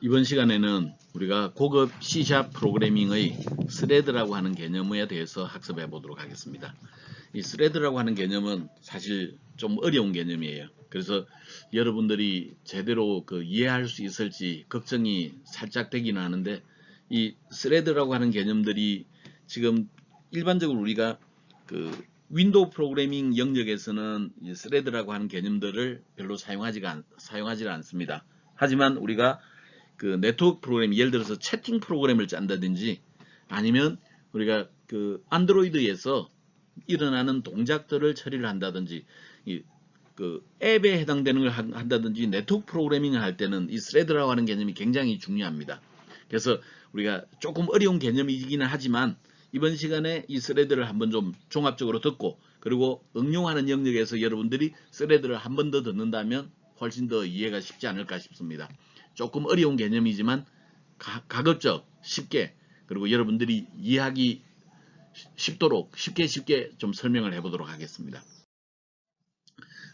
이번 시간에는 우리가 고급 C# 프로그래밍의 스레드라고 하는 개념에 대해서 학습해 보도록 하겠습니다. 이 스레드라고 하는 개념은 사실 좀 어려운 개념이에요. 그래서 여러분들이 제대로 이해할 수 있을지 걱정이 살짝 되기는 하는데, 이 스레드라고 하는 개념들이 지금 일반적으로 우리가 윈도우 프로그래밍 영역에서는 이 스레드라고 하는 개념들을 별로 사용하지 않습니다. 하지만 우리가 네트워크 프로그램, 예를 들어서 채팅 프로그램을 짠다든지 아니면 우리가 안드로이드에서 일어나는 동작들을 처리를 한다든지 앱에 해당되는 걸 한다든지 네트워크 프로그래밍을 할 때는 이 스레드라고 하는 개념이 굉장히 중요합니다. 그래서 우리가 조금 어려운 개념이기는 하지만 이번 시간에 이 스레드를 한번 좀 종합적으로 듣고, 그리고 응용하는 영역에서 여러분들이 스레드를 한 번 더 듣는다면 훨씬 더 이해가 쉽지 않을까 싶습니다. 조금 어려운 개념이지만 가급적 쉽게, 그리고 여러분들이 이해하기 쉽도록 쉽게 좀 설명을 해보도록 하겠습니다.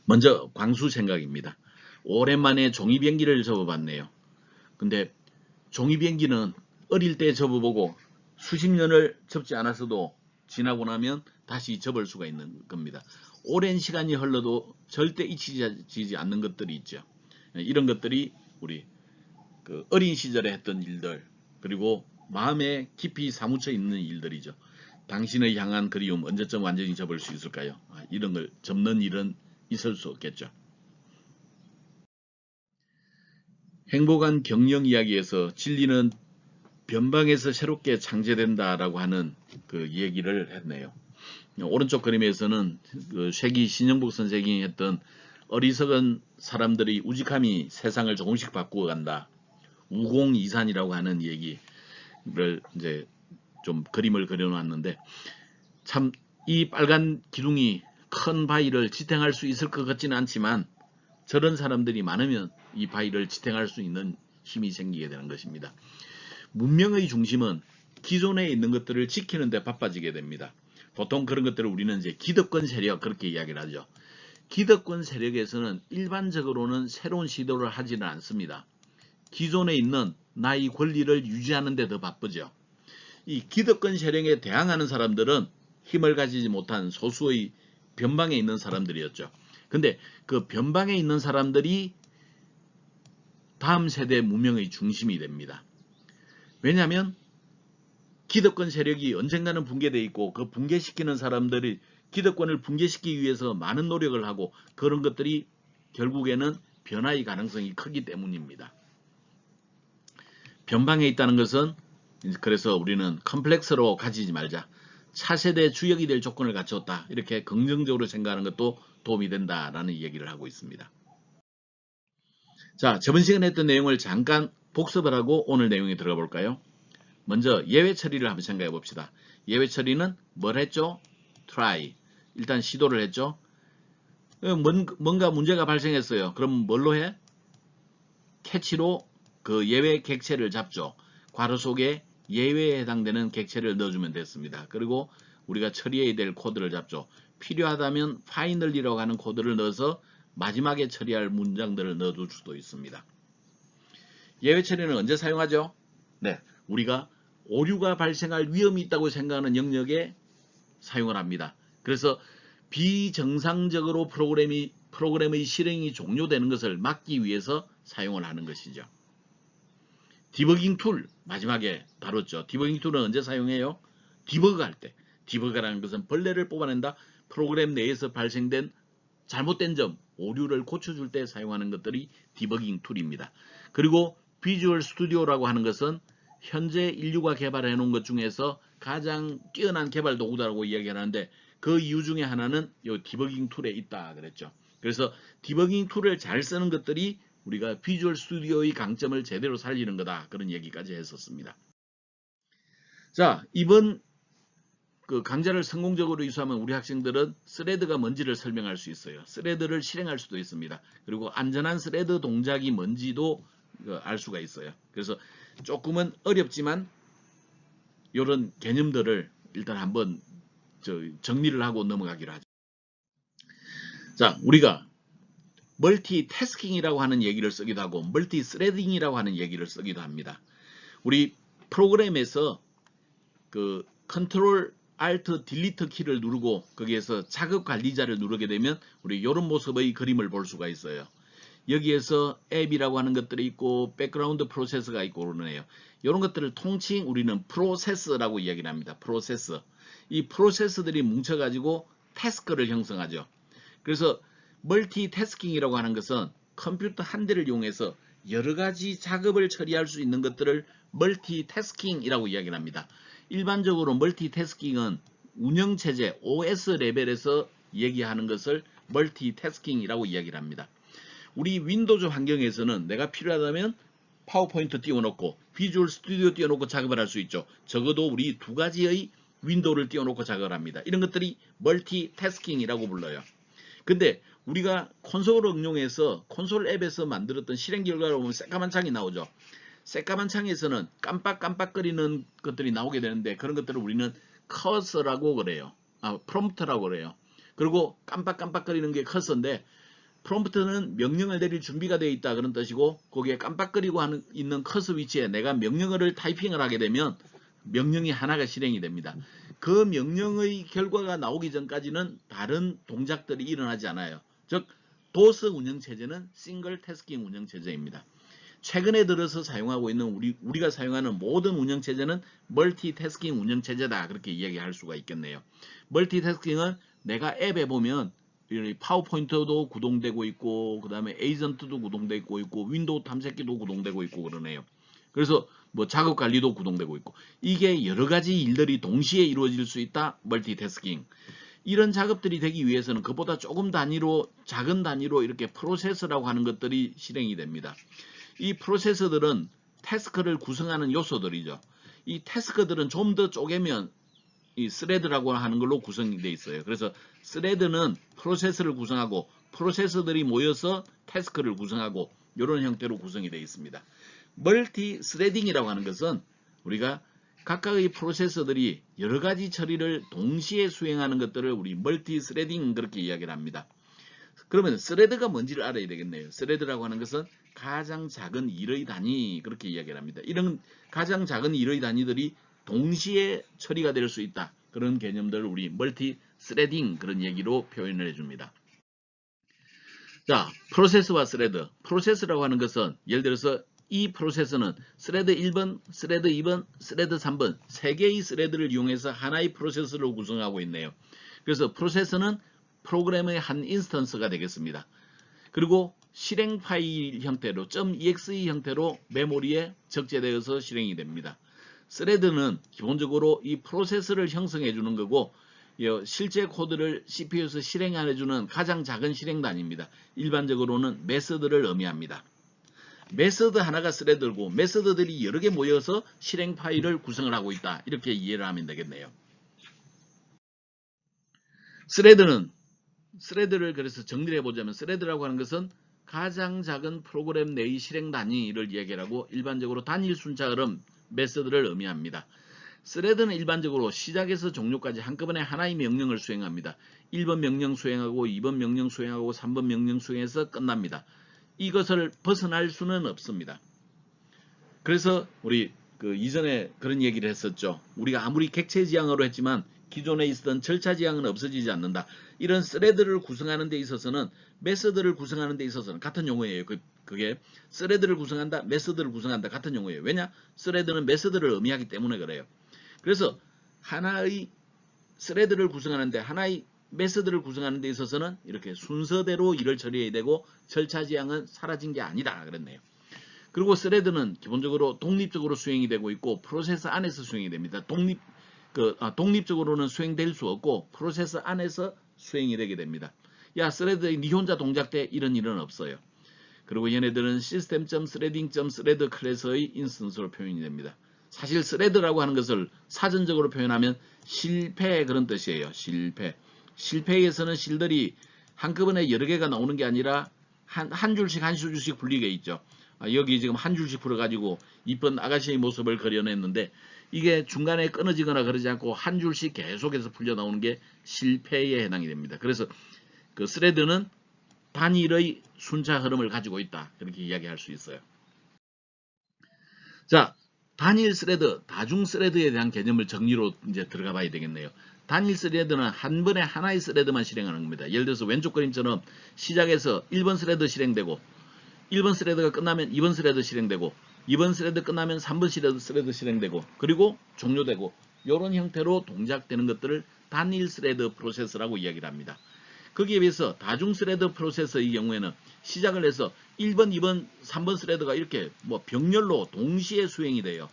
먼저 광수 생각입니다. 오랜만에 종이비행기를 접어봤네요. 근데 종이비행기는 어릴 때 접어보고 수십 년을 접지 않았어도 지나고 나면 다시 접을 수가 있는 겁니다. 오랜 시간이 흘러도 절대 잊히지 않는 것들이 있죠. 이런 것들이 우리 어린 시절에 했던 일들, 그리고 마음에 깊이 사무쳐 있는 일들이죠. 당신의 향한 그리움 언제쯤 완전히 접을 수 있을까요? 이런 걸 접는 일은 있을 수 없겠죠. 행복한 경영 이야기에서 진리는 변방에서 새롭게 창제된다라고 하는 얘기를 했네요. 오른쪽 그림에서는 쇄기 신영복 선생이 했던 어리석은 사람들의 우직함이 세상을 조금씩 바꾸어 간다, 우공이산이라고 하는 얘기를 이제 좀 그림을 그려놨는데, 참 이 빨간 기둥이 큰 바위를 지탱할 수 있을 것 같지는 않지만 저런 사람들이 많으면 이 바위를 지탱할 수 있는 힘이 생기게 되는 것입니다. 문명의 중심은 기존에 있는 것들을 지키는 데 바빠지게 됩니다. 보통 그런 것들을 우리는 이제 기득권 세력, 그렇게 이야기를 하죠. 기득권 세력에서는 일반적으로는 새로운 시도를 하지는 않습니다. 기존에 있는 나의 권리를 유지하는 데 더 바쁘죠. 이 기득권 세력에 대항하는 사람들은 힘을 가지지 못한 소수의 변방에 있는 사람들이었죠. 근데 그 변방에 있는 사람들이 다음 세대 문명의 중심이 됩니다. 왜냐하면 기득권 세력이 언젠가는 붕괴되어 있고, 그 붕괴시키는 사람들이 기득권을 붕괴시키기 위해서 많은 노력을 하고, 그런 것들이 결국에는 변화의 가능성이 크기 때문입니다. 변방에 있다는 것은, 그래서 우리는 컴플렉스로 가지지 말자, 차세대 주역이 될 조건을 갖췄다, 이렇게 긍정적으로 생각하는 것도 도움이 된다라는 얘기를 하고 있습니다. 자, 저번 시간에 했던 내용을 잠깐 복습을 하고 오늘 내용에 들어가 볼까요? 먼저 예외 처리를 한번 생각해 봅시다. 예외 처리는 뭘 했죠? try. 일단 시도를 했죠. 뭔가 문제가 발생했어요. 그럼 뭘로 해? 캐치로 그 예외 객체를 잡죠. 괄호 속에 예외에 해당되는 객체를 넣어주면 됐습니다. 그리고 우리가 처리해야 될 코드를 잡죠. 필요하다면 finally라고 하는 코드를 넣어서 마지막에 처리할 문장들을 넣어둘 수도 있습니다. 예외 처리는 언제 사용하죠? 네, 우리가 오류가 발생할 위험이 있다고 생각하는 영역에 사용을 합니다. 그래서 비정상적으로 프로그램의 실행이 종료되는 것을 막기 위해서 사용을 하는 것이죠. 디버깅 툴 마지막에 다뤘죠. 디버깅 툴은 언제 사용해요? 디버그 할 때. 디버그라는 것은 벌레를 뽑아낸다, 프로그램 내에서 발생된 잘못된 점, 오류를 고쳐줄 때 사용하는 것들이 디버깅 툴입니다. 그리고 비주얼 스튜디오라고 하는 것은 현재 인류가 개발해 놓은 것 중에서 가장 뛰어난 개발 도구다라고 이야기하는데, 그 이유 중에 하나는 이 디버깅 툴에 있다 그랬죠. 그래서 디버깅 툴을 잘 쓰는 것들이 우리가 비주얼 스튜디오의 강점을 제대로 살리는 거다, 그런 얘기까지 했었습니다. 자, 이번 강좌를 성공적으로 이수하면 우리 학생들은 스레드가 뭔지를 설명할 수 있어요. 스레드를 실행할 수도 있습니다. 그리고 안전한 스레드 동작이 뭔지도 알 수가 있어요. 그래서 조금은 어렵지만 이런 개념들을 일단 한번 정리를 하고 넘어가기로 하죠. 자, 우리가 멀티태스킹이라고 하는 얘기를 쓰기도 하고 멀티스레딩이라고 하는 얘기를 쓰기도 합니다. 우리 프로그램에서 그 컨트롤 알트 딜리트 키를 누르고 거기에서 작업 관리자를 누르게 되면 우리 이런 모습의 그림을 볼 수가 있어요. 여기에서 앱이라고 하는 것들이 있고 백그라운드 프로세스가 있고 그러네요. 이런 것들을 통칭 우리는 프로세스라고 이야기를 합니다. 프로세스. 이 프로세스들이 뭉쳐가지고 태스크를 형성하죠. 그래서 멀티태스킹이라고 하는 것은 컴퓨터 한 대를 이용해서 여러 가지 작업을 처리할 수 있는 것들을 멀티태스킹이라고 이야기를 합니다. 일반적으로 멀티태스킹은 운영체제 OS 레벨에서 얘기하는 것을 멀티태스킹이라고 이야기를 합니다. 우리 윈도우즈 환경에서는 내가 필요하다면 파워포인트 띄워놓고 비주얼 스튜디오 띄워놓고 작업을 할 수 있죠. 적어도 우리 두 가지의 윈도우를 띄워놓고 작업을 합니다. 이런 것들이 멀티태스킹이라고 불러요. 근데 우리가 콘솔을 응용해서 콘솔 앱에서 만들었던 실행 결과를 보면 새까만 창이 나오죠. 새까만 창에서는 깜빡깜빡거리는 것들이 나오게 되는데 그런 것들을 우리는 커서라고 그래요. 프롬프트라고 그래요. 그리고 깜빡깜빡거리는 게 커서인데 프롬프트는 명령을 내릴 준비가 되어 있다 그런 뜻이고 거기에 깜빡거리고 있는 커서 위치에 내가 명령어를 타이핑을 하게 되면 명령이 하나가 실행이 됩니다. 그 명령의 결과가 나오기 전까지는 다른 동작들이 일어나지 않아요. 즉 도스 운영체제는 싱글 태스킹 운영체제입니다. 최근에 들어서 사용하고 있는 우리가 사용하는 모든 운영체제는 멀티태스킹 운영체제다 그렇게 이야기할 수가 있겠네요. 멀티태스킹은 내가 앱에 보면 파워포인트도 구동되고 있고 그 다음에 에이전트도 구동되고 있고 윈도우 탐색기도 구동되고 있고 그러네요. 그래서 뭐 작업 관리도 구동되고 있고 이게 여러 가지 일들이 동시에 이루어질 수 있다. 멀티태스킹. 이런 작업들이 되기 위해서는 그보다 조금 작은 단위로 이렇게 프로세서라고 하는 것들이 실행이 됩니다. 이 프로세서들은 태스크를 구성하는 요소들이죠. 이 태스크들은 좀 더 쪼개면 이 스레드라고 하는 걸로 구성이 되어 있어요. 그래서 스레드는 프로세서를 구성하고 프로세서들이 모여서 태스크를 구성하고 이런 형태로 구성이 되어 있습니다. 멀티 스레딩이라고 하는 것은 우리가 각각의 프로세서들이 여러 가지 처리를 동시에 수행하는 것들을 우리 멀티 스레딩 그렇게 이야기를 합니다. 그러면 스레드가 뭔지를 알아야 되겠네요. 스레드라고 하는 것은 가장 작은 일의 단위 그렇게 이야기를 합니다. 이런 가장 작은 일의 단위들이 동시에 처리가 될 수 있다. 그런 개념들을 우리 멀티 스레딩 그런 얘기로 표현을 해줍니다. 자, 프로세스와 스레드. 프로세스라고 하는 것은 예를 들어서 이 프로세서는 스레드 1번, 스레드 2번, 스레드 3번 3개의 스레드를 이용해서 하나의 프로세서를 구성하고 있네요. 그래서 프로세서는 프로그램의 한 인스턴스가 되겠습니다. 그리고 실행 파일 형태로 .exe 형태로 메모리에 적재되어서 실행이 됩니다. 스레드는 기본적으로 이 프로세스를 형성해 주는 거고 실제 코드를 CPU에서 실행해 주는 가장 작은 실행 단위입니다. 일반적으로는 메서드를 의미합니다. 메서드 하나가 스레드고 메서드들이 여러 개 모여서 실행 파일을 구성을 하고 있다. 이렇게 이해를 하면 되겠네요. 스레드를 그래서 정리를 해보자면 스레드라고 하는 것은 가장 작은 프로그램 내의 실행 단위를 얘기하고 일반적으로 단일 순차 흐름 메서드를 의미합니다. 스레드는 일반적으로 시작에서 종료까지 한꺼번에 하나의 명령을 수행합니다. 1번 명령 수행하고 2번 명령 수행하고 3번 명령 수행해서 끝납니다. 이것을 벗어날 수는 없습니다. 그래서 우리 이전에 그런 얘기를 했었죠. 우리가 아무리 객체 지향으로 했지만 기존에 있었던 절차 지향은 없어지지 않는다. 이런 스레드를 구성하는 데 있어서는 메서드를 구성하는 데 있어서는 같은 용어예요. 그게 스레드를 구성한다, 메서드를 구성한다 같은 용어예요. 왜냐? 스레드는 메서드를 의미하기 때문에 그래요. 그래서 하나의 스레드를 구성하는데 하나의 메서드를 구성하는 데 있어서는 이렇게 순서대로 일을 처리해야 되고 절차 지향은 사라진 게 아니다 그랬네요. 그리고 스레드는 기본적으로 독립적으로 수행이 되고 있고 프로세서 안에서 수행이 됩니다. 독립적으로는 수행될 수 없고 프로세서 안에서 수행이 되게 됩니다. 야, 스레드 니 혼자 동작돼 이런 일은 없어요. 그리고 얘네들은 system.threading.thread 클래스의 인스턴스로 표현이 됩니다. 사실 스레드라고 하는 것을 사전적으로 표현하면 실패 그런 뜻이에요. 실패에서는 실들이 한꺼번에 여러 개가 나오는 게 아니라 한 줄씩 분리게 있죠. 여기 지금 한 줄씩 풀어가지고 이쁜 아가씨의 모습을 그려냈는데 이게 중간에 끊어지거나 그러지 않고 한 줄씩 계속해서 풀려 나오는 게 실패에 해당이 됩니다. 그래서 그 스레드는 단일의 순차 흐름을 가지고 있다. 그렇게 이야기할 수 있어요. 자, 단일 스레드, 다중 스레드에 대한 개념을 정리로 이제 들어가 봐야 되겠네요. 단일 스레드는 한 번에 하나의 스레드만 실행하는 겁니다. 예를 들어서 왼쪽 그림처럼 시작해서 1번 스레드 실행되고 1번 스레드가 끝나면 2번 스레드 실행되고 2번 스레드 끝나면 3번 스레드 실행되고 그리고 종료되고 이런 형태로 동작되는 것들을 단일 스레드 프로세스라고 이야기를 합니다. 거기에 비해서 다중 스레드 프로세서의 경우에는 시작을 해서 1번, 2번, 3번 스레드가 이렇게 뭐 병렬로 동시에 수행이 돼요.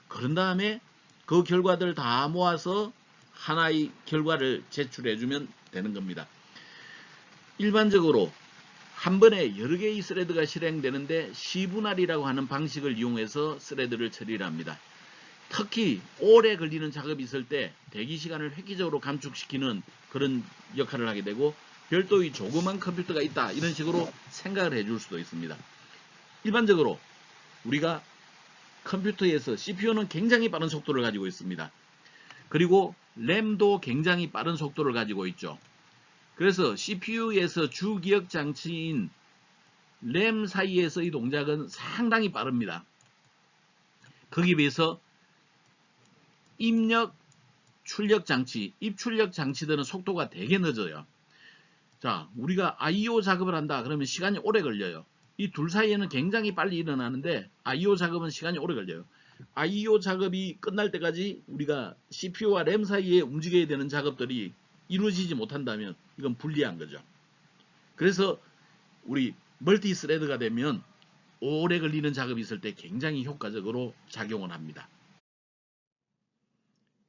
그런 다음에 그 결과들을 다 모아서 하나의 결과를 제출해주면 되는 겁니다. 일반적으로 한 번에 여러 개의 스레드가 실행되는데 시분할이라고 하는 방식을 이용해서 스레드를 처리를 합니다. 특히 오래 걸리는 작업이 있을 때 대기 시간을 획기적으로 감축시키는 그런 역할을 하게 되고 별도의 조그만 컴퓨터가 있다 이런 식으로 생각을 해줄 수도 있습니다. 일반적으로 우리가 컴퓨터에서 CPU는 굉장히 빠른 속도를 가지고 있습니다. 그리고 램도 굉장히 빠른 속도를 가지고 있죠. 그래서 CPU에서 주기억 장치인 램 사이에서의 동작은 상당히 빠릅니다. 거기에 비해서 입력, 출력 장치, 입출력 장치들은 속도가 되게 늦어요. 자, 우리가 I/O 작업을 한다 그러면 시간이 오래 걸려요. 이 둘 사이에는 굉장히 빨리 일어나는데 I/O 작업은 시간이 오래 걸려요. I/O 작업이 끝날 때까지 우리가 CPU와 램 사이에 움직여야 되는 작업들이 이루어지지 못한다면 이건 불리한 거죠. 그래서 우리 멀티 스레드가 되면 오래 걸리는 작업이 있을 때 굉장히 효과적으로 작용을 합니다.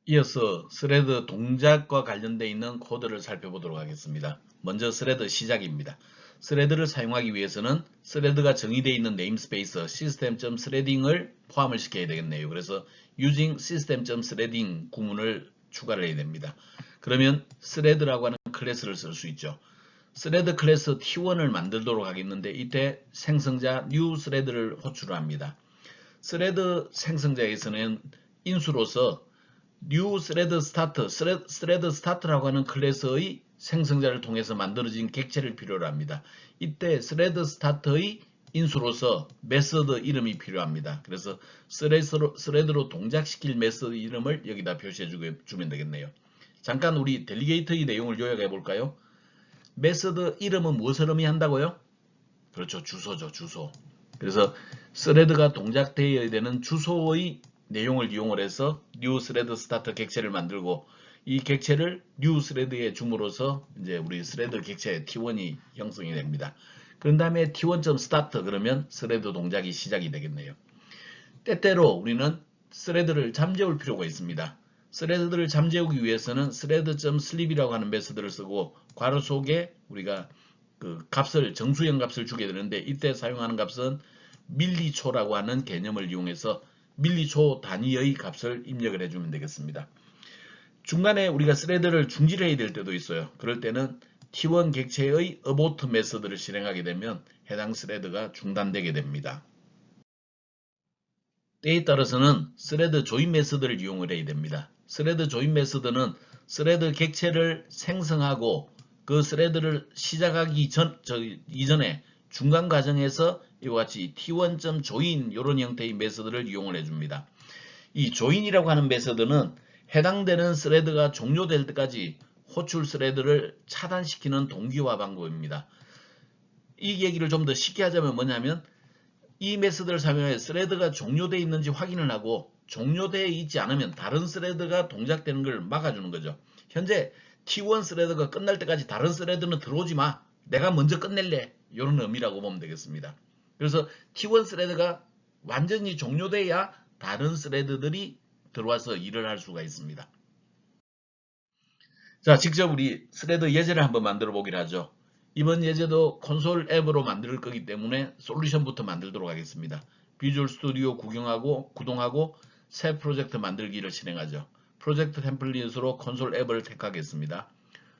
이어서 스레드 동작과 관련되어 있는 코드를 살펴보도록 하겠습니다. 먼저 스레드 시작입니다. 스레드를 사용하기 위해서는 스레드가 정의되어 있는 네임스페이스 system.threading을 포함을 시켜야 되겠네요. 그래서 using system.threading 구문을 추가를 해야 됩니다. 그러면 스레드라고 하는 클래스를 쓸 수 있죠. 스레드 클래스 T1을 만들도록 하겠는데 이때 생성자 new 스레드를 호출을 합니다. 스레드 생성자에서는 인수로서 new thread start, thread start라고 하는 클래스의 생성자를 통해서 만들어진 객체를 필요로 합니다. 이때 thread start의 인수로서 메서드 이름이 필요합니다. 그래서 thread로 동작시킬 메서드 이름을 여기다 표시해 주면 되겠네요. 잠깐 우리 델리게이터의 내용을 요약해 볼까요? 메서드 이름은 무엇을 의미한다고요? 그렇죠. 주소죠. 주소. 그래서 thread가 동작되어야 되는 주소의 내용을 이용을 해서 new thread start 객체를 만들고 이 객체를 new thread에 줌으로써 이제 우리 thread 객체 T1이 형성이 됩니다. 그런 다음에 T1.start 그러면 thread 동작이 시작이 되겠네요. 때때로 우리는 thread를 잠재울 필요가 있습니다. thread를 잠재우기 위해서는 thread.sleep이라고 하는 메서드를 쓰고 괄호 속에 우리가 그 값을 정수형 값을 주게 되는데 이때 사용하는 값은 밀리초라고 하는 개념을 이용해서 밀리초 단위의 값을 입력을 해주면 되겠습니다. 중간에 우리가 스레드를 중지해야 될 때도 있어요. 그럴 때는 T1 객체의 abort 메서드를 실행하게 되면 해당 스레드가 중단되게 됩니다. 때에 따라서는 스레드 조인 메서드를 이용을 해야 됩니다. 스레드 조인 메서드는 스레드 객체를 생성하고 그 스레드를 시작하기 이전에 중간 과정에서 이와 같이 T1.join 이런 형태의 메서드를 이용을 해줍니다. 이 join이라고 하는 메서드는 해당되는 스레드가 종료될 때까지 호출 스레드를 차단시키는 동기화 방법입니다. 이 얘기를 좀 더 쉽게 하자면 뭐냐면 이 메서드를 사용해 스레드가 종료되어 있는지 확인을 하고 종료되어 있지 않으면 다른 스레드가 동작되는 걸 막아주는 거죠. 현재 T1 스레드가 끝날 때까지 다른 스레드는 들어오지 마. 내가 먼저 끝낼래. 이런 의미라고 보면 되겠습니다. 그래서 T1 스레드가 완전히 종료돼야 다른 스레드들이 들어와서 일을 할 수가 있습니다. 자, 직접 우리 스레드 예제를 한번 만들어 보기로 하죠. 이번 예제도 콘솔 앱으로 만들 거기 때문에 솔루션부터 만들도록 하겠습니다. 비주얼 스튜디오 구동하고 새 프로젝트 만들기를 진행하죠. 프로젝트 템플릿으로 콘솔 앱을 택하겠습니다.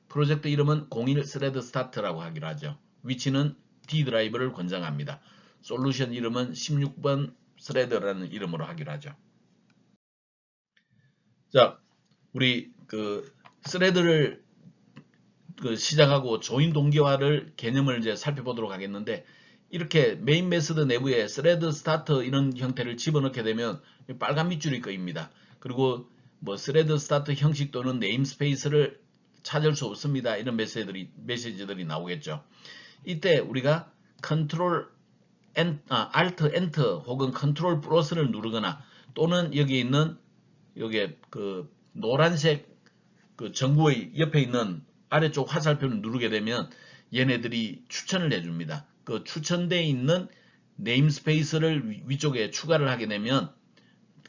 프로젝트 이름은 01 스레드 스타트라고 하기로 하죠. 위치는 D 드라이브를 권장합니다. 솔루션 이름은 16번 스레드라는 이름으로 하기로 하죠. 자, 우리 그 스레드를 그 시작하고 조인 동기화를 개념을 이제 살펴보도록 하겠는데, 이렇게 메인 메서드 내부에 스레드 스타트 이런 형태를 집어넣게 되면 빨간 밑줄이 꺼입니다. 그리고 뭐 스레드 스타트 형식 또는 네임스페이스를 찾을 수 없습니다. 이런 메시지들이 나오겠죠. 이때 우리가 컨트롤 Alt Enter 혹은 컨트롤 플러스를 누르거나 또는 여기 있는 여기에 그 노란색 그 정구의 옆에 있는 아래쪽 화살표를 누르게 되면 얘네들이 추천을 해줍니다. 그 추천되어 있는 네임스페이스를 위쪽에 추가를 하게 되면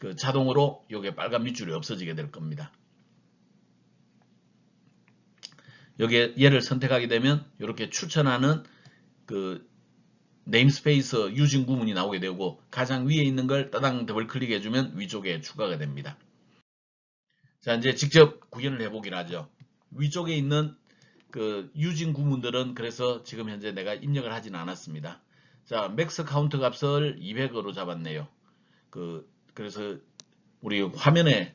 그 자동으로 여기에 빨간 밑줄이 없어지게 될 겁니다. 여기에 얘를 선택하게 되면 이렇게 추천하는 그 네임스페이스 유진 구문이 나오게 되고, 가장 위에 있는 걸 따당 더블 클릭해주면 위쪽에 추가가 됩니다. 자, 이제 직접 구현을 해보긴 하죠. 위쪽에 있는 그 유진 구문들은 그래서 지금 현재 내가 입력을 하진 않았습니다. 자, 맥스 카운트 값을 200으로 잡았네요. 그래서 우리 화면에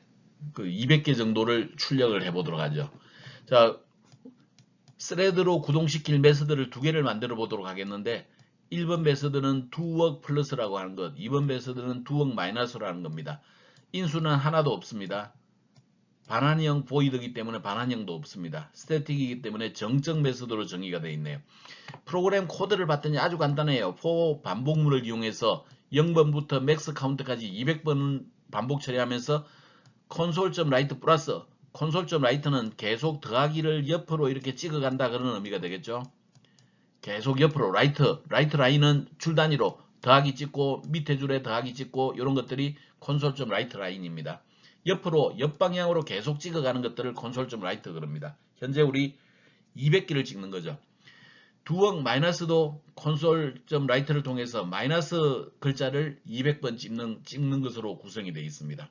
그 200개 정도를 출력을 해보도록 하죠. 자, 스레드로 구동시킬 메서드를 두 개를 만들어 보도록 하겠는데, 1번 메서드는 doWork 플러스라고 하는 것, 2번 메서드는 doWork 마이너스로 하는 겁니다. 인수는 하나도 없습니다. 반환형 보이드이기 때문에 반환형도 없습니다. 스태틱이기 때문에 정적 메서드로 정의가 되어 있네요. 프로그램 코드를 봤더니 아주 간단해요. for 반복문을 이용해서 0번부터 맥스 카운트까지 200번 반복 처리하면서 console.write 플러스, console.write는 계속 더하기를 옆으로 이렇게 찍어간다 그런 의미가 되겠죠. 계속 옆으로 write 라인은 줄 단위로 더하기 찍고 밑에 줄에 더하기 찍고 이런 것들이 console.write 라인입니다. 옆으로 옆방향으로 계속 찍어가는 것들을 console.write 그럽니다. 현재 우리 200개를 찍는 거죠. doWork 마이너스도 console.write를 통해서 마이너스 글자를 200번 찍는 것으로 구성이 되어 있습니다.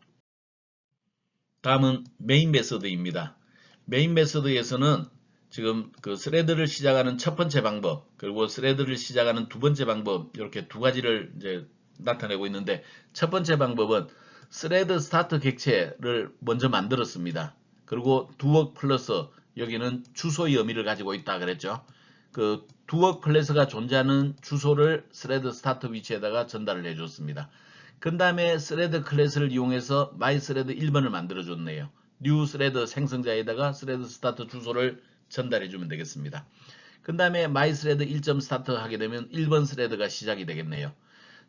다음은 메인 메서드입니다. 메인 메서드에서는 지금 그 스레드를 시작하는 첫 번째 방법, 그리고 스레드를 시작하는 두 번째 방법, 이렇게 두 가지를 이제 나타내고 있는데, 첫 번째 방법은 스레드 스타트 객체를 먼저 만들었습니다. 그리고 doWork 플러스, 여기는 주소의 의미를 가지고 있다 그랬죠. 그 doWork 플러스가 존재하는 주소를 스레드 스타트 위치에다가 전달을 해줬습니다. 그 다음에 스레드 클래스를 이용해서 mythread 1번을 만들어줬네요. new thread 생성자에다가 스레드 스타트 주소를 전달해주면 되겠습니다. 그 다음에 mythread 1.start 하게 되면 1번 스레드가 시작이 되겠네요.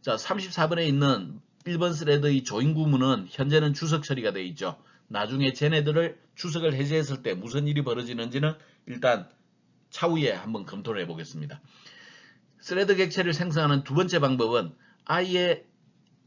자, 34번에 있는 1번 스레드의 조인 구문은 현재는 주석 처리가 되어 있죠. 나중에 쟤네들을 주석을 해제했을 때 무슨 일이 벌어지는지는 일단 차후에 한번 검토를 해보겠습니다. 스레드 객체를 생성하는 두 번째 방법은 아예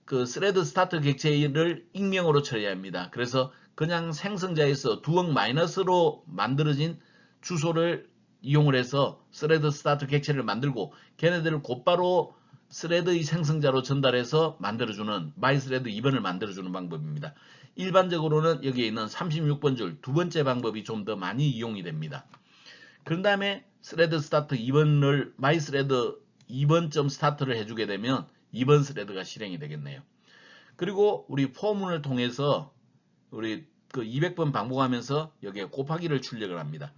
그 스레드 스타트 객체를 익명으로 처리해야 합니다. 그래서 그냥 생성자에서 doWork 마이너스로 만들어진 주소를 이용을 해서 스레드 스타트 객체를 만들고 걔네들을 곧바로 스레드의 생성자로 전달해서 만들어주는 mythread 2번을 만들어주는 방법입니다. 일반적으로는 여기에 있는 36번 줄 두 번째 방법이 좀 더 많이 이용이 됩니다. 그 다음에 스레드 스타트 2번을 mythread 2번.start를 해주게 되면 2번 스레드가 실행이 되겠네요. 그리고 우리 포문을 통해서 우리 그 200번 반복하면서 여기에 곱하기를 출력을 합니다.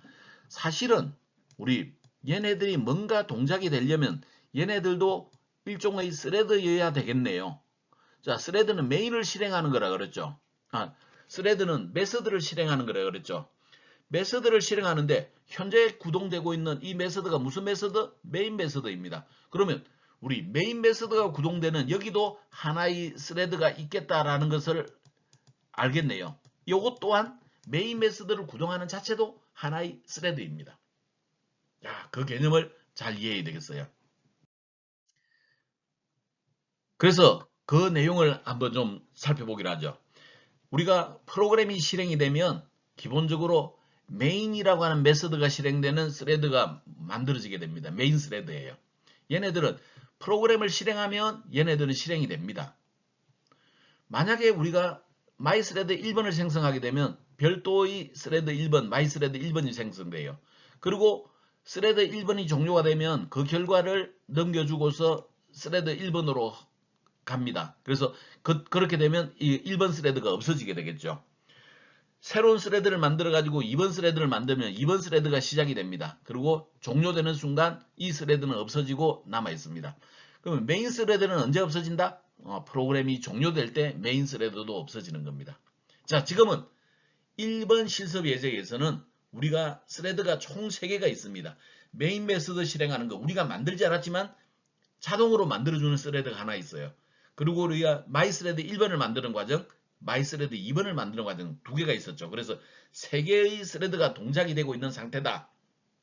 사실은 우리 얘네들이 뭔가 동작이 되려면 얘네들도 일종의 스레드여야 되겠네요. 자, 스레드는 메인을 실행하는 거라 그랬죠. 스레드는 메서드를 실행하는 거라 그랬죠. 메서드를 실행하는데 현재 구동되고 있는 이 메서드가 무슨 메서드? 메인 메서드입니다. 그러면 우리 메인 메서드가 구동되는 여기도 하나의 스레드가 있겠다라는 것을 알겠네요. 이것 또한 메인 메서드를 구동하는 자체도 하나의 스레드입니다. 자, 그 개념을 잘 이해해야 되겠어요. 그래서 그 내용을 한번 좀 살펴보기로 하죠. 우리가 프로그램이 실행이 되면 기본적으로 메인이라고 하는 메서드가 실행되는 스레드가 만들어지게 됩니다. 메인 스레드예요. 얘네들은 프로그램을 실행하면 얘네들은 실행이 됩니다. 만약에 우리가 mythread 1번을 생성하게 되면 별도의 스레드 1번, mythread 1번이 생성돼요. 그리고 스레드 1번이 종료가 되면 그 결과를 넘겨주고서 스레드 1번으로 갑니다. 그래서 그렇게 되면 이 1번 스레드가 없어지게 되겠죠. 새로운 스레드를 만들어 가지고 2번 스레드를 만들면 2번 스레드가 시작이 됩니다. 그리고 종료되는 순간 이 스레드는 없어지고 남아 있습니다. 그러면 메인 스레드는 언제 없어진다? 프로그램이 종료될 때 메인 스레드도 없어지는 겁니다. 자, 지금은 1번 실습 예제에서는 우리가 스레드가 총 3개가 있습니다. 메인 메소드 실행하는 거 우리가 만들지 않았지만 자동으로 만들어주는 스레드가 하나 있어요. 그리고 우리가 마이스레드 1번을 만드는 과정, 마이스레드 2번을 만드는 과정 2개가 있었죠. 그래서 3개의 스레드가 동작이 되고 있는 상태다.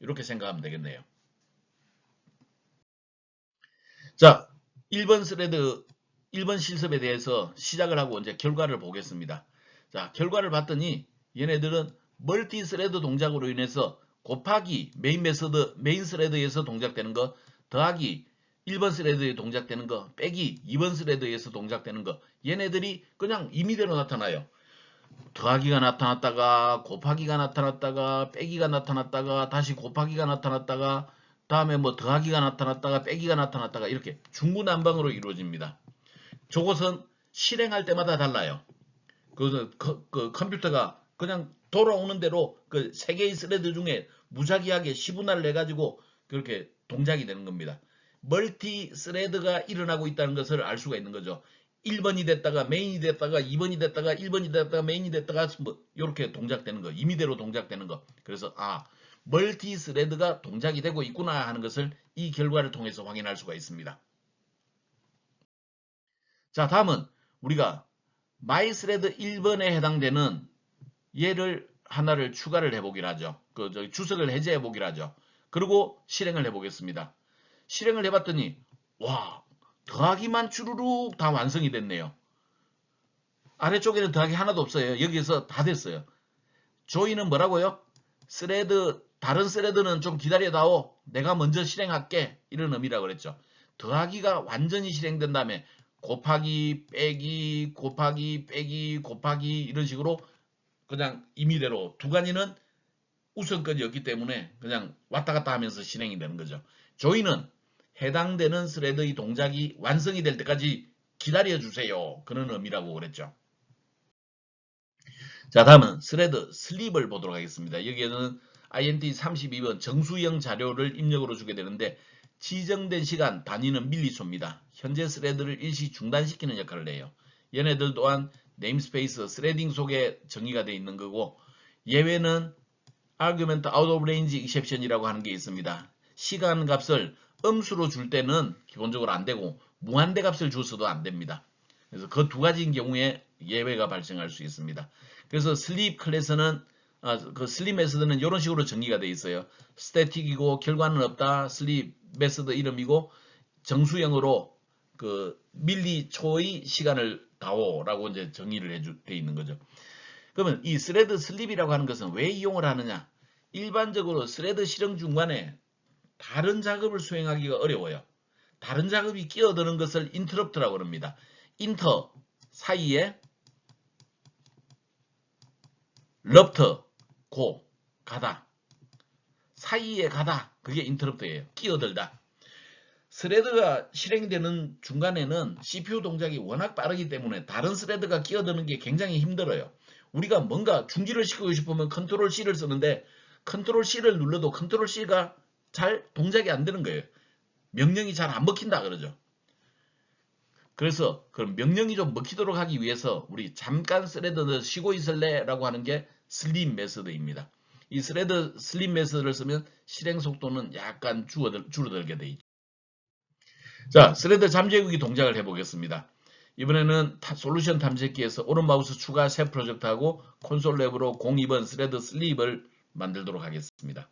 이렇게 생각하면 되겠네요. 자, 1번 스레드, 1번 실습에 대해서 시작을 하고 이제 결과를 보겠습니다. 자, 결과를 봤더니 얘네들은 멀티 스레드 동작으로 인해서 곱하기 메인 메소드, 메인 스레드에서 동작되는 거, 더하기 1번 스레드에 동작되는 거, 빼기 2번 스레드에서 동작되는 거, 얘네들이 그냥 임의대로 나타나요. 더하기가 나타났다가, 곱하기가 나타났다가, 빼기가 나타났다가, 다시 곱하기가 나타났다가, 다음에 뭐 더하기가 나타났다가, 빼기가 나타났다가, 이렇게 중구난방으로 이루어집니다. 저것은 실행할 때마다 달라요. 그 컴퓨터가 그냥 돌아오는 대로 그 3개의 스레드 중에 무작위하게 시분할을 해가지고 그렇게 동작이 되는 겁니다. 멀티 스레드가 일어나고 있다는 것을 알 수가 있는 거죠. 1번이 됐다가 메인이 됐다가 2번이 됐다가 1번이 됐다가 메인이 됐다가 뭐 이렇게 동작되는 거, 임의대로 동작되는 거. 그래서 멀티 스레드가 동작이 되고 있구나 하는 것을 이 결과를 통해서 확인할 수가 있습니다. 자, 다음은 우리가 마이스레드 1번에 해당되는 얘를 하나를 추가를 해보기로 하죠. 주석을 해제해 보기로 하죠. 그리고 실행을 해보겠습니다. 실행을 해봤더니 와, 더하기만 주르륵 다 완성이 됐네요. 아래쪽에는 더하기 하나도 없어요. 여기에서 다 됐어요. 조이는 뭐라고요? 다른 스레드는 좀 기다려다오. 내가 먼저 실행할게. 이런 의미라고 그랬죠. 더하기가 완전히 실행된 다음에 곱하기, 빼기, 곱하기, 빼기, 곱하기 이런 식으로 그냥 임의대로 두 가지는 우선권이 없기 때문에 그냥 왔다 갔다 하면서 실행이 되는 거죠. 조이는 해당되는 스레드의 동작이 완성이 될 때까지 기다려주세요. 그런 의미라고 그랬죠. 자, 다음은 스레드 슬립을 보도록 하겠습니다. 여기에는 INT 32번 정수형 자료를 입력으로 주게 되는데 지정된 시간 단위는 밀리초입니다. 현재 스레드를 일시 중단시키는 역할을 해요. 얘네들 또한 네임스페이스 스레딩 속에 정의가 되어 있는 거고 예외는 argument out of range exception이라고 하는 게 있습니다. 시간 값을 음수로 줄 때는 기본적으로 안 되고 무한대 값을 줘서도 안 됩니다. 그래서 그 두 가지인 경우에 예외가 발생할 수 있습니다. 그래서 슬립 클래스는 그 슬립 메서드는 이런 식으로 정의가 되어 있어요. 스태틱이고 결과는 없다. 슬립 메서드 이름이고 정수형으로 그 밀리초의 시간을 다오라고 이제 정의를 돼 있는 거죠. 그러면 이 스레드 슬립이라고 하는 것은 왜 이용을 하느냐? 일반적으로 스레드 실행 중간에 다른 작업을 수행하기가 어려워요. 다른 작업이 끼어드는 것을 인터럽트라고 합니다. 인터 사이에 럽트 고 가다 사이에 가다 그게 인터럽트예요. 끼어들다. 스레드가 실행되는 중간에는 CPU 동작이 워낙 빠르기 때문에 다른 스레드가 끼어드는 게 굉장히 힘들어요. 우리가 뭔가 중지를 시키고 싶으면 컨트롤 C를 쓰는데 컨트롤 C를 눌러도 컨트롤 C가 잘 동작이 안 되는 거예요. 명령이 잘 안 먹힌다 그러죠. 그래서 그럼 명령이 좀 먹히도록 하기 위해서 우리 잠깐 스레드 쉬고 있을래? 라고 하는 게 슬립 메서드입니다. 이 스레드 슬립 메서드를 쓰면 실행 속도는 약간 줄어들게 돼 있죠. 자, 스레드 잠재우기 동작을 해보겠습니다. 이번에는 솔루션 탐색기에서 오른 마우스 추가 새 프로젝트하고 콘솔 랩으로 02번 스레드 슬립을 만들도록 하겠습니다.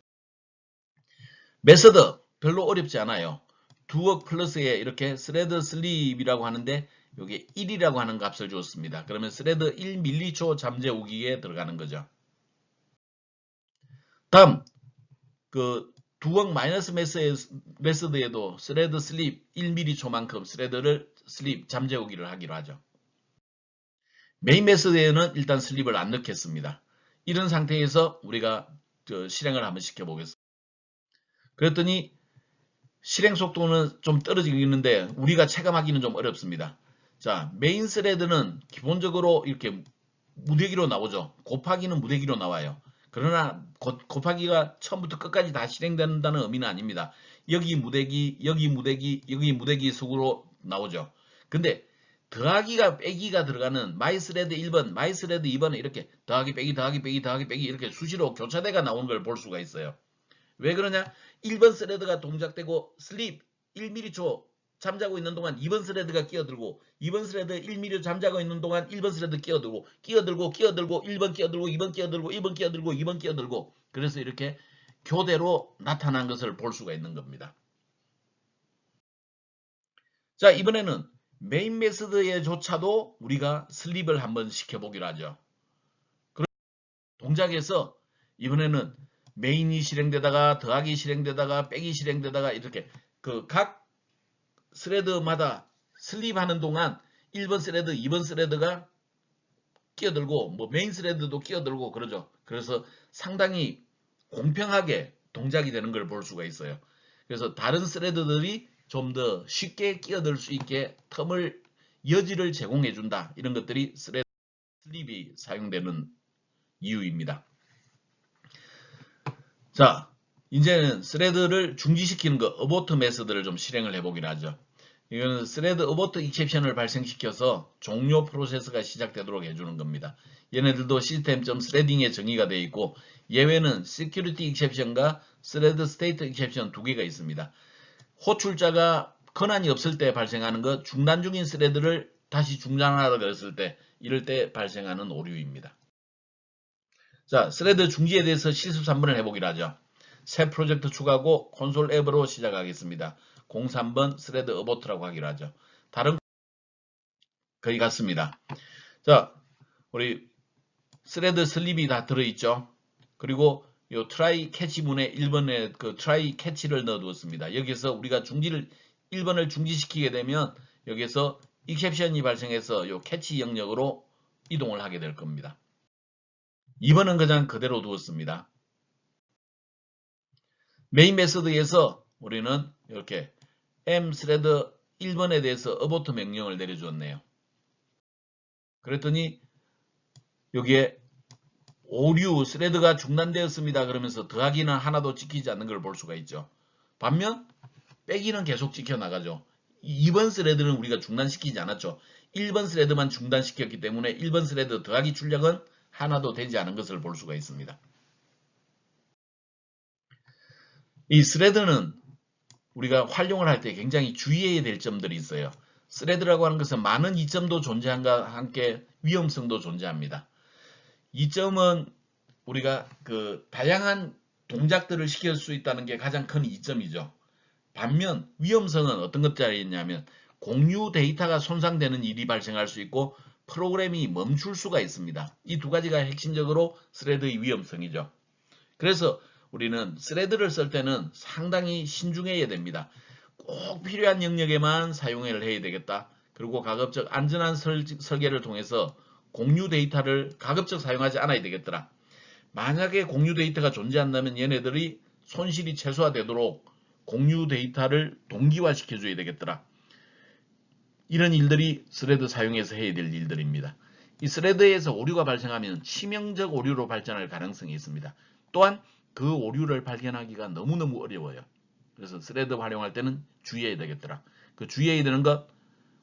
메서드 별로 어렵지 않아요. 두억 플러스에 이렇게 스레드 슬립이라고 하는데 여기 1이라고 하는 값을 주었습니다. 그러면 스레드 1밀리초 잠재우기에 들어가는 거죠. 다음 그 두억 마이너스 메서드에도 스레드 슬립 1밀리초만큼 스레드를 슬립 잠재우기를 하기로 하죠. 메인 메서드에는 일단 슬립을 안 넣겠습니다. 이런 상태에서 우리가 실행을 한번 시켜보겠습니다. 그랬더니 실행 속도는 좀 떨어지겠는데 우리가 체감하기는 좀 어렵습니다. 자, 메인 스레드는 기본적으로 이렇게 무대기로 나오죠. 곱하기는 무대기로 나와요. 그러나 곱하기가 처음부터 끝까지 다 실행된다는 의미는 아닙니다. 여기 무대기, 여기 무대기, 여기 무대기 속으로 나오죠. 근데 더하기가 빼기가 들어가는 마이스레드 1번, 마이스레드 2번 이렇게 더하기 빼기 더하기 빼기 더하기 빼기 이렇게 수시로 교차대가 나오는 걸 볼 수가 있어요. 왜 그러냐? 1번 스레드가 동작되고 슬립 1mm초 잠자고 있는 동안 2번 스레드가 끼어들고 2번 스레드 1mm 잠자고 있는 동안 1번 스레드 끼어들고 1번 끼어들고 2번 끼어들고 1번 끼어들고 2번 끼어들고 그래서 이렇게 교대로 나타난 것을 볼 수가 있는 겁니다. 자, 이번에는 메인 메서드에조차도 우리가 슬립을 한번 시켜보기로 하죠. 동작에서 이번에는 메인이 실행되다가 더하기 실행되다가 빼기 실행되다가 이렇게 그 각 스레드마다 슬립하는 동안 1번 스레드, 2번 스레드가 끼어들고 뭐 메인 스레드도 끼어들고 그러죠. 그래서 상당히 공평하게 동작이 되는 걸 볼 수가 있어요. 그래서 다른 스레드들이 좀 더 쉽게 끼어들 수 있게 틈을 여지를 제공해 준다. 이런 것들이 슬립이 사용되는 이유입니다. 자, 이제는 스레드를 중지시키는 거 어보트 메서드를 좀 실행을 해보기로 하죠. 이거는 스레드 어보트 익셉션을 발생시켜서 종료 프로세스가 시작되도록 해주는 겁니다. 얘네들도 시스템.threading에 정의가 되어 있고 예외는 security exception과 thread state exception 두 개가 있습니다. 호출자가 권한이 없을 때 발생하는 것, 중단 중인 스레드를 다시 중단하라 그랬을 때 이럴 때 발생하는 오류입니다. 자, 스레드 중지에 대해서 실습 3번을 해보기로 하죠. 새 프로젝트 추가하고 콘솔 앱으로 시작하겠습니다. 03번 스레드 어보트라고 하기로 하죠. 다른 거의 같습니다. 자, 우리 스레드 슬립이 다 들어있죠. 그리고 요 트라이 캐치 문에 1번에 그 트라이 캐치를 넣어두었습니다. 여기서 우리가 중지를 1번을 중지시키게 되면 여기서 익셉션이 발생해서 요 캐치 영역으로 이동을 하게 될 겁니다. 2번은 그냥 그대로 두었습니다. 메인 메서드에서 우리는 이렇게 mthread 1번에 대해서 abort 명령을 내려주었네요. 그랬더니 여기에 오류 스레드가 중단되었습니다. 그러면서 더하기는 하나도 찍히지 않는 걸 볼 수가 있죠. 반면 빼기는 계속 찍혀나가죠. 2번 스레드는 우리가 중단시키지 않았죠. 1번 스레드만 중단시켰기 때문에 1번 스레드 더하기 출력은 하나도 되지 않은 것을 볼 수가 있습니다. 이 스레드는 우리가 활용을 할 때 굉장히 주의해야 될 점들이 있어요. 스레드라고 하는 것은 많은 이점도 존재함과 함께 위험성도 존재합니다. 이점은 우리가 그 다양한 동작들을 시킬 수 있다는 게 가장 큰 이점이죠. 반면 위험성은 어떤 것들이 있냐면 공유 데이터가 손상되는 일이 발생할 수 있고 프로그램이 멈출 수가 있습니다. 이 두 가지가 핵심적으로 스레드의 위험성이죠. 그래서 우리는 스레드를 쓸 때는 상당히 신중해야 됩니다. 꼭 필요한 영역에만 사용을 해야 되겠다. 그리고 가급적 안전한 설계를 통해서 공유 데이터를 가급적 사용하지 않아야 되겠더라. 만약에 공유 데이터가 존재한다면 얘네들이 손실이 최소화되도록 공유 데이터를 동기화시켜 줘야 되겠더라. 이런 일들이 스레드 사용해서 해야 될 일들입니다. 이 스레드에서 오류가 발생하면 치명적 오류로 발전할 가능성이 있습니다. 또한 그 오류를 발견하기가 너무너무 어려워요. 그래서 스레드 활용할 때는 주의해야 되겠더라. 그 주의해야 되는 것,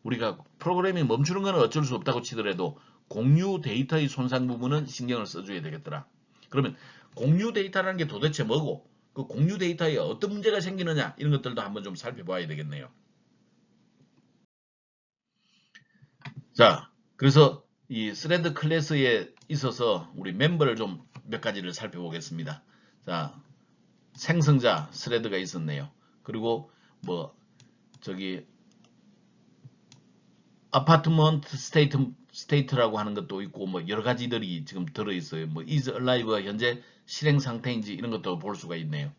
우리가 프로그램이 멈추는 건 어쩔 수 없다고 치더라도 공유 데이터의 손상 부분은 신경을 써줘야 되겠더라. 그러면 공유 데이터라는 게 도대체 뭐고 그 공유 데이터에 어떤 문제가 생기느냐 이런 것들도 한번 좀 살펴봐야 되겠네요. 자, 그래서 이 스레드 클래스에 있어서 우리 멤버를 좀 몇 가지를 살펴보겠습니다. 자, 생성자 스레드가 있었네요. 그리고 뭐 저기 아파트먼트 스테이트라고 하는 것도 있고 뭐 여러 가지들이 지금 들어 있어요. 뭐 is alive가 현재 실행 상태인지 이런 것도 볼 수가 있네요.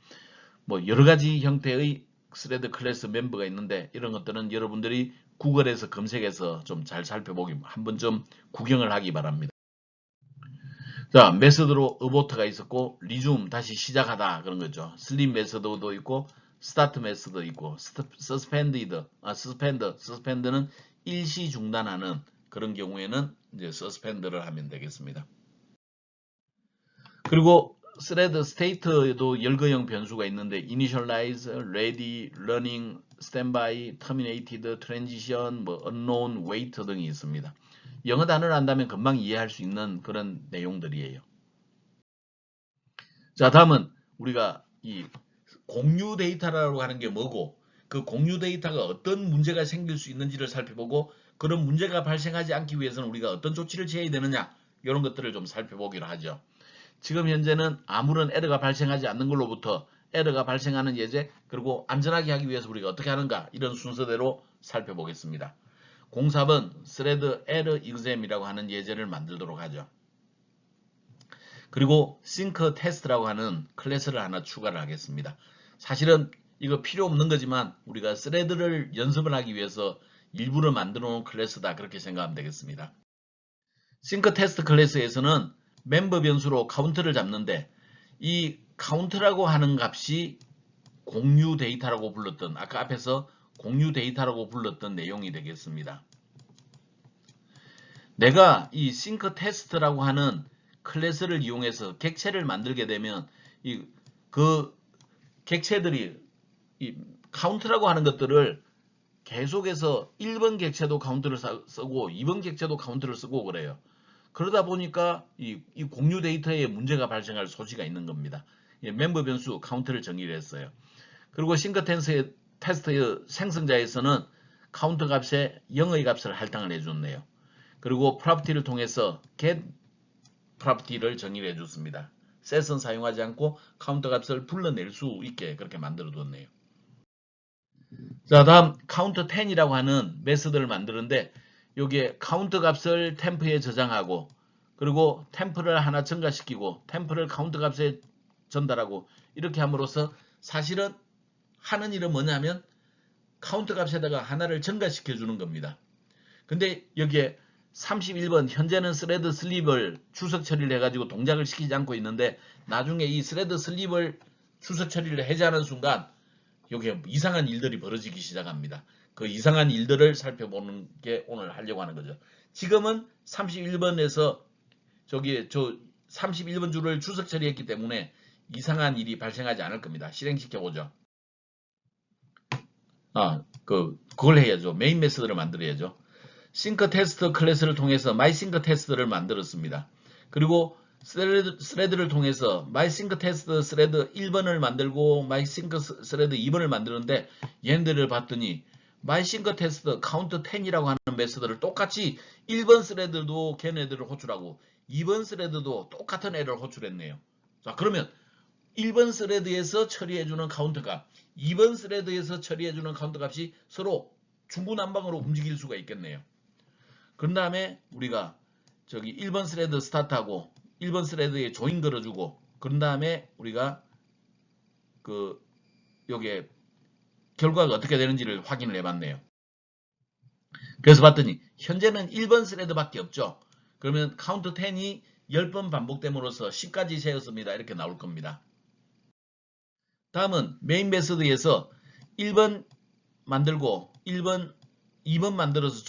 뭐 여러 가지 형태의 스레드 클래스 멤버가 있는데 이런 것들은 여러분들이 구글에서 검색해서 좀 잘 살펴보기 한번 좀 구경을 하기 바랍니다. 자, 메서드로 어보트가 있었고 리줌 다시 시작하다 그런 거죠. 슬립 메서드도 있고 스타트 메서드 있고 서스펜드는 일시 중단하는 그런 경우에는 이제 suspend를 하면 되겠습니다. 그리고 thread state에도 열거형 변수가 있는데 initialize, ready, running, standby, terminated, transition, 뭐 unknown, wait 등이 있습니다. 영어 단어를 안다면 금방 이해할 수 있는 그런 내용들이에요. 자, 다음은 우리가 이 공유 데이터라고 하는 게 뭐고 그 공유 데이터가 어떤 문제가 생길 수 있는지를 살펴보고 그런 문제가 발생하지 않기 위해서는 우리가 어떤 조치를 취해야 되느냐 이런 것들을 좀 살펴보기로 하죠. 지금 현재는 아무런 에러가 발생하지 않는 걸로부터 에러가 발생하는 예제 그리고 안전하게 하기 위해서 우리가 어떻게 하는가 이런 순서대로 살펴보겠습니다. 04번 thread error exam이라고 하는 예제를 만들도록 하죠. 그리고 sync test라고 하는 클래스를 하나 추가를 하겠습니다. 사실은 이거 필요 없는 거지만 우리가 스레드를 연습을 하기 위해서 일부러 만들어 놓은 클래스다 그렇게 생각하면 되겠습니다. sync test 클래스에서는 멤버 변수로 카운트를 잡는데 이 카운트라고 하는 값이 공유 데이터라고 불렀던 아까 앞에서 공유 데이터라고 불렀던 내용이 되겠습니다. 내가 이 sync test라고 하는 클래스를 이용해서 객체를 만들게 되면 그 객체들이 이 카운트라고 하는 것들을 계속해서 1번 객체도 카운트를 쓰고 2번 객체도 카운트를 쓰고 그래요. 그러다 보니까 이 공유 데이터에 문제가 발생할 소지가 있는 겁니다. 멤버 변수 카운트를 정의를 했어요. 그리고 싱크 테스트의 생성자에서는 카운트 값에 0의 값을 할당을 해줬네요. 그리고 프로퍼티를 통해서 get 프로퍼티를 정의를 해줬습니다. set은 사용하지 않고 카운트 값을 불러낼 수 있게 그렇게 만들어 뒀네요. 자, 다음 count 10이라고 하는 메소드를 만드는데 여기에 카운트 값을 템프에 저장하고 그리고 템프를 하나 증가시키고 템프를 카운트 값에 전달하고 이렇게 함으로써 사실은 하는 일은 뭐냐면 카운트 값에다가 하나를 증가시켜 주는 겁니다. 근데 여기에 31번 현재는 스레드 슬립을 추석 처리를 해가지고 동작을 시키지 않고 있는데 나중에 이 스레드 슬립을 추석 처리를 해제하는 순간 여기에 이상한 일들이 벌어지기 시작합니다. 그 이상한 일들을 살펴보는 게 오늘 하려고 하는 거죠. 지금은 31번에서 저 31번 줄을 추석 처리했기 때문에 이상한 일이 발생하지 않을 겁니다. 실행시켜 보죠. 그걸 해야죠. 메인 메서드를 만들어야죠. sync 테스트 클래스를 통해서 mySync 테스트를 만들었습니다. 그리고 스레드를 통해서 mySync 테스트 스레드 1번을 만들고 mySync 스레드 2번을 만드는데 얘네들을 봤더니 mySync 테스트 count 10이라고 하는 메서드를 똑같이 1번 스레드도 걔네들을 호출하고 2번 스레드도 똑같은 애를 호출했네요. 자, 그러면 1번 스레드에서 처리해주는 카운트 값, 2번 스레드에서 처리해주는 카운트 값이 서로 중구난방으로 움직일 수가 있겠네요. 그런 다음에 우리가 저기 1번 스레드 스타트하고 1번 스레드에 조인 걸어주고 그런 다음에 우리가 여기에 결과가 어떻게 되는지를 확인을 해봤네요. 그래서 봤더니 현재는 1번 스레드밖에 없죠. 그러면 카운트 10이 10번 반복됨으로써 10까지 세었습니다. 이렇게 나올 겁니다. 다음은 메인 메서드에서 1번 만들고 2번 만들어서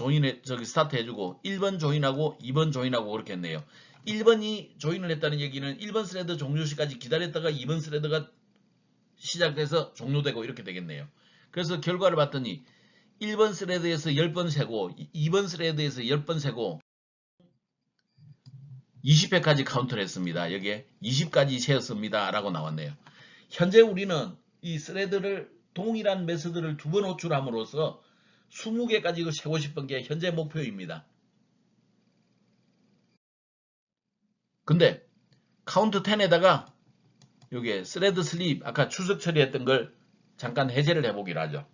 스타트 해주고 1번 조인하고 2번 조인하고 그렇게 했네요. 1번이 조인을 했다는 얘기는 1번 스레드 종료 시까지 기다렸다가 2번 스레드가 시작돼서 종료되고 이렇게 되겠네요. 그래서 결과를 봤더니 1번 스레드에서 10번 세고 2번 스레드에서 10번 세고 20회까지 카운트를 했습니다. 여기에 20까지 세었습니다. 라고 나왔네요. 현재 우리는 이 스레드를 동일한 메서드를 두 번 호출함으로써 20개까지 세고 싶은 게 현재 목표입니다. 근데 카운트 10에다가 여기에 스레드 슬립 아까 추석 처리했던 걸 잠깐 해제를 해보기로 하죠.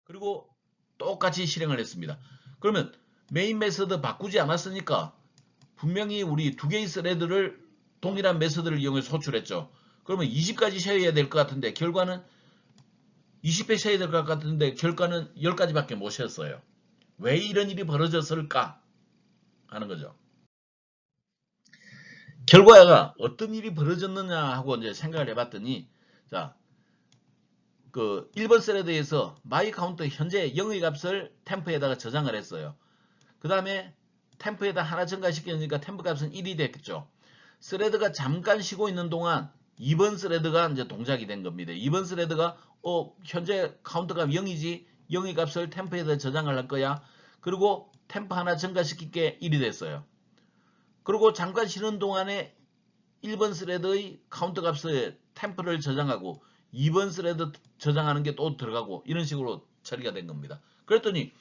그리고 똑같이 실행을 했습니다. 그러면 메인 메서드 바꾸지 않았으니까 분명히 우리 두 개의 스레드를 동일한 메서드를 이용해서 호출했죠. 그러면 20까지 세워야 될 것 같은데 결과는 20회 세야 될 것 같은데 결과는 10가지밖에 못 세웠어요. 왜 이런 일이 벌어졌을까 하는 거죠. 결과가 어떤 일이 벌어졌느냐 하고 이제 생각을 해봤더니 자, 1번 스레드에서 마이 카운트 현재 0의 값을 템프에다가 저장을 했어요. 그 다음에 템프에다 하나 증가시키니까 템프 값은 1이 됐겠죠. 스레드가 잠깐 쉬고 있는 동안 2번 스레드가 이제 동작이 된 겁니다. 2번 스레드가 현재 카운트가 0이지 0의 값을 템프에다 저장을 할 거야. 그리고 템프 하나 증가시킬게 1이 됐어요. 그리고 잠깐 쉬는 동안에 1번 스레드의 카운트 값을 템프를 저장하고 2번 스레드 저장하는 게 또 들어가고 이런 식으로 처리가 된 겁니다. 그랬더니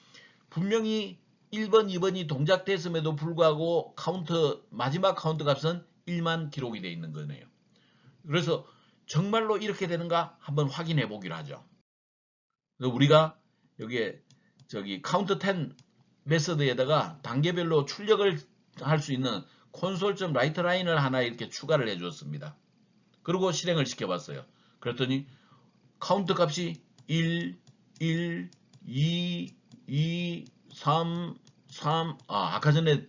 분명히 1번, 2번이 동작됐음에도 불구하고 마지막 카운트 값은 1만 기록이 되어 있는 거네요. 그래서 정말로 이렇게 되는가 한번 확인해 보기로 하죠. 우리가 여기에 카운트 10 메서드에다가 단계별로 출력을 할 수 있는 console.writeLine을 하나 이렇게 추가를 해 주었습니다. 그리고 실행을 시켜봤어요. 그랬더니 카운트 값이 1, 1, 2, 2, 3, 3, 아까 전에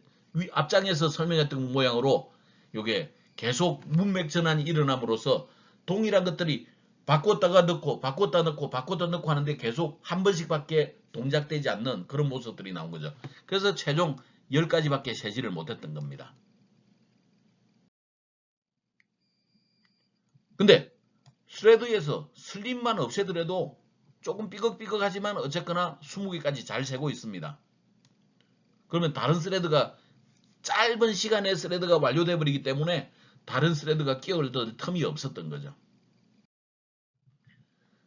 앞장에서 설명했던 모양으로 요게 계속 문맥 전환이 일어남으로써 동일한 것들이 바꿨다가 넣고 바꿨다 넣고 바꿨다 넣고 하는데 계속 한 번씩밖에 동작되지 않는 그런 모습들이 나온 거죠. 그래서 최종 10가지밖에 세지를 못했던 겁니다. 근데 스레드에서 슬립만 없애더라도 조금 삐걱삐걱하지만 어쨌거나 20개까지 잘 세고 있습니다. 그러면 다른 스레드가 짧은 시간에 스레드가 완료돼 버리기 때문에 다른 스레드가 끼어들 틈이 없었던 거죠.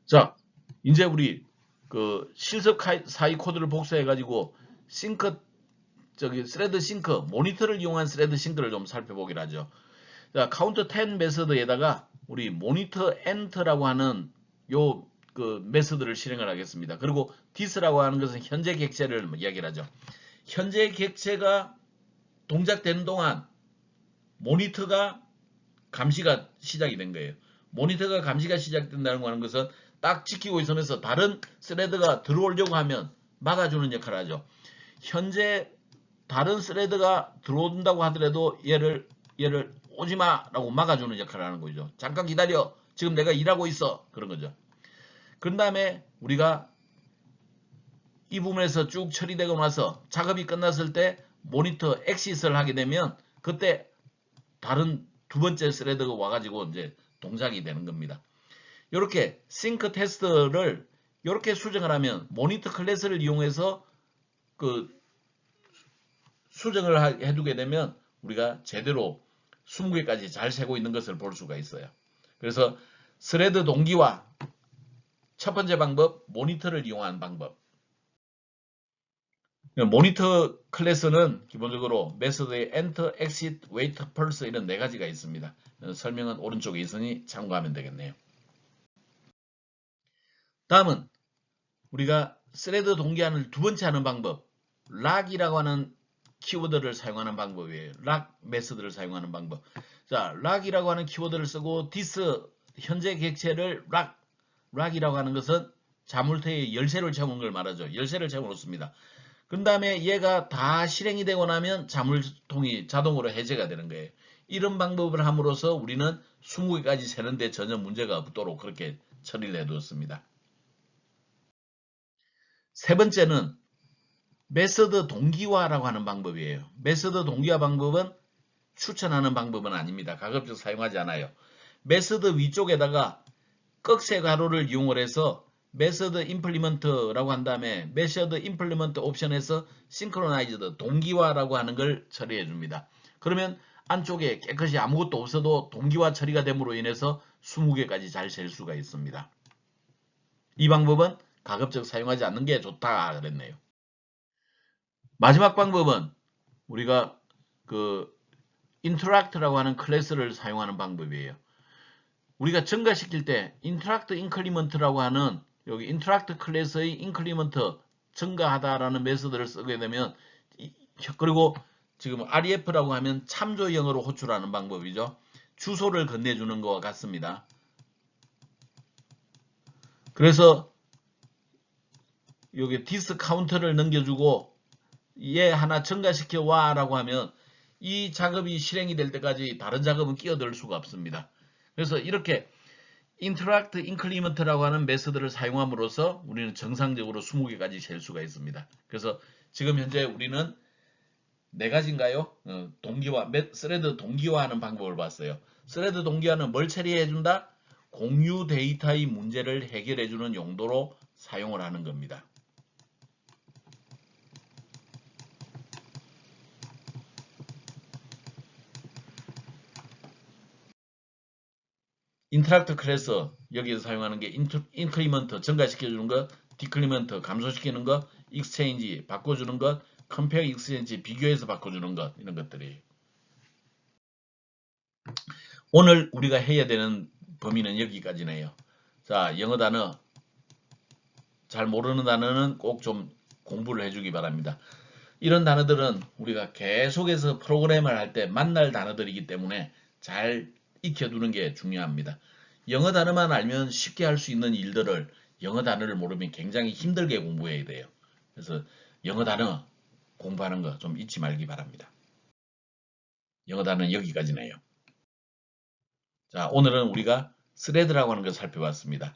자, 이제 우리 실습 사이 코드를 복사해 가지고 스레드 싱크, 모니터를 이용한 스레드 싱크를 좀 살펴보기로 하죠. 자, 카운트 10 메서드에다가 우리 모니터 엔터라고 하는 메서드를 실행을 하겠습니다. 그리고 this라고 하는 것은 현재 객체를 이야기를 하죠. 현재 객체가 동작되는 동안 모니터가 감시가 시작이 된 거예요. 모니터가 감시가 시작된다는 것은 딱 지키고 있으면서 다른 스레드가 들어오려고 하면 막아주는 역할을 하죠. 현재 다른 스레드가 들어온다고 하더라도 얘를 오지마 라고 막아주는 역할을 하는 거죠. 잠깐 기다려. 지금 내가 일하고 있어. 그런 거죠. 그런 다음에 우리가 이 부분에서 쭉 처리되고 나서 작업이 끝났을 때 모니터 엑시스를 하게 되면 그때 다른 두 번째 스레드가 와가지고 이제 동작이 되는 겁니다. 이렇게 싱크 테스트를 이렇게 수정을 하면 모니터 클래스를 이용해서 수정을 해두게 되면 우리가 제대로 20개까지 잘 세고 있는 것을 볼 수가 있어요. 그래서 스레드 동기화 첫 번째 방법, 모니터를 이용한 방법. 모니터 클래스는 기본적으로 메서드의 enter, exit, wait, pulse 이런 4가지가 있습니다. 설명은 오른쪽에 있으니 참고하면 되겠네요. 다음은 우리가 스레드 동기화를 두 번째 하는 방법, 락이라고 하는 키워드를 사용하는 방법이에요. 락 메서드를 사용하는 방법. 자, 락이라고 하는 키워드를 쓰고 this 현재 객체를 락이라고 하는 것은 자물쇠의 열쇠를 채우는 걸 말하죠. 열쇠를 채워놓습니다. 그 다음에 얘가 다 실행이 되고 나면 자물통이 자동으로 해제가 되는 거예요. 이런 방법을 함으로써 우리는 20개까지 세는데 전혀 문제가 없도록 그렇게 처리를 해두었습니다. 세 번째는 메서드 동기화라고 하는 방법이에요. 메서드 동기화 방법은 추천하는 방법은 아닙니다. 가급적 사용하지 않아요. 메서드 위쪽에다가 꺽쇠 가로를 이용을 해서 메서드 임플리먼트라고 한 다음에 메서드 임플리먼트 옵션에서 싱크로나이즈드 동기화라고 하는 걸 처리해 줍니다. 그러면 안쪽에 깨끗이 아무것도 없어도 동기화 처리가 됨으로 인해서 20개까지 잘 셀 수가 있습니다. 이 방법은 가급적 사용하지 않는 게 좋다 그랬네요. 마지막 방법은 우리가 interact라고 하는 클래스를 사용하는 방법이에요. 우리가 증가시킬 때 interact increment라고 하는 여기 interact 클래스의 increment 증가하다라는 메서드를 쓰게 되면 그리고 지금 ref라고 하면 참조형으로 호출하는 방법이죠. 주소를 건네주는 것과 같습니다. 그래서 여기 this 카운터를 넘겨주고 얘 하나 증가시켜 와 라고 하면 이 작업이 실행이 될 때까지 다른 작업은 끼어들 수가 없습니다. 그래서 이렇게 interact increment라고 하는 메서드를 사용함으로써 우리는 정상적으로 20개까지 셀 수가 있습니다. 그래서 지금 현재 우리는 네 가지인가요? 스레드 동기화하는 방법을 봤어요. 스레드 동기화는 뭘 처리해준다? 공유 데이터의 문제를 해결해주는 용도로 사용을 하는 겁니다. 인터랙트 클래스 여기서 사용하는 게 인크리먼트 증가시켜주는 것, 디클리먼트 감소시키는 것, 익스체인지 바꿔주는 것, 컴페어 익스체인지 비교해서 바꿔주는 것, 이런 것들이. 오늘 우리가 해야 되는 범위는 여기까지네요. 자, 영어 단어 잘 모르는 단어는 꼭 좀 공부를 해주기 바랍니다. 이런 단어들은 우리가 계속해서 프로그램을 할 때 만날 단어들이기 때문에 잘 익혀두는 게 중요합니다. 영어 단어만 알면 쉽게 할 수 있는 일들을 영어 단어를 모르면 굉장히 힘들게 공부해야 돼요. 그래서 영어 단어 공부하는 거 좀 잊지 말기 바랍니다. 영어 단어는 여기까지네요. 자, 오늘은 우리가 스레드라고 하는 것을 살펴봤습니다.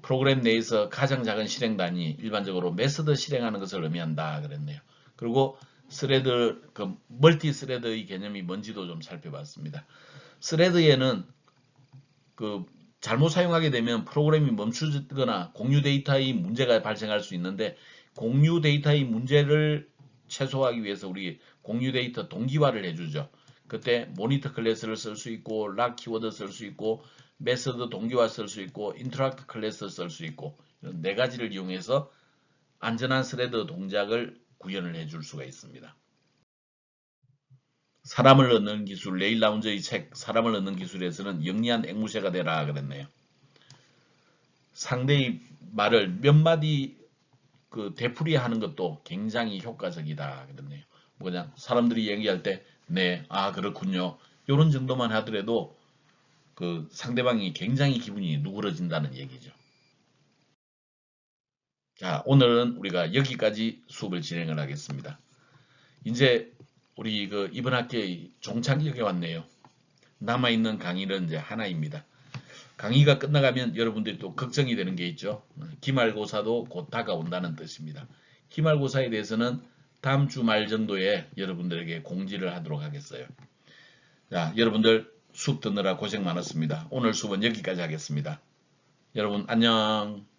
프로그램 내에서 가장 작은 실행 단위, 일반적으로 메서드 실행하는 것을 의미한다 그랬네요. 그리고 스레드, 멀티 스레드의 개념이 뭔지도 좀 살펴봤습니다. 스레드에는 잘못 사용하게 되면 프로그램이 멈추거나 공유 데이터의 문제가 발생할 수 있는데, 공유 데이터의 문제를 최소화하기 위해서 우리 공유 데이터 동기화를 해주죠. 그때 모니터 클래스를 쓸 수 있고, 락 키워드 쓸 수 있고, 메서드 동기화 쓸 수 있고, 인터랙트 클래스 쓸 수 있고, 이런 네 가지를 이용해서 안전한 스레드 동작을 구현을 해줄 수가 있습니다. 사람을 얻는 기술, 레일 라운저의 책 사람을 얻는 기술에서는 영리한 앵무새가 되라 그랬네요. 상대의 말을 몇 마디 되풀이하는 것도 굉장히 효과적이다 그랬네요. 그냥 사람들이 얘기할 때 네, 아 그렇군요. 이런 정도만 하더라도 상대방이 굉장히 기분이 누그러진다는 얘기죠. 자, 오늘은 우리가 여기까지 수업을 진행을 하겠습니다. 이제 우리 이번 학기의 종착역에 왔네요. 남아있는 강의는 이제 하나입니다. 강의가 끝나가면 여러분들이 또 걱정이 되는 게 있죠. 기말고사도 곧 다가온다는 뜻입니다. 기말고사에 대해서는 다음 주 말 정도에 여러분들에게 공지를 하도록 하겠어요. 자, 여러분들 수업 듣느라 고생 많았습니다. 오늘 수업은 여기까지 하겠습니다. 여러분 안녕.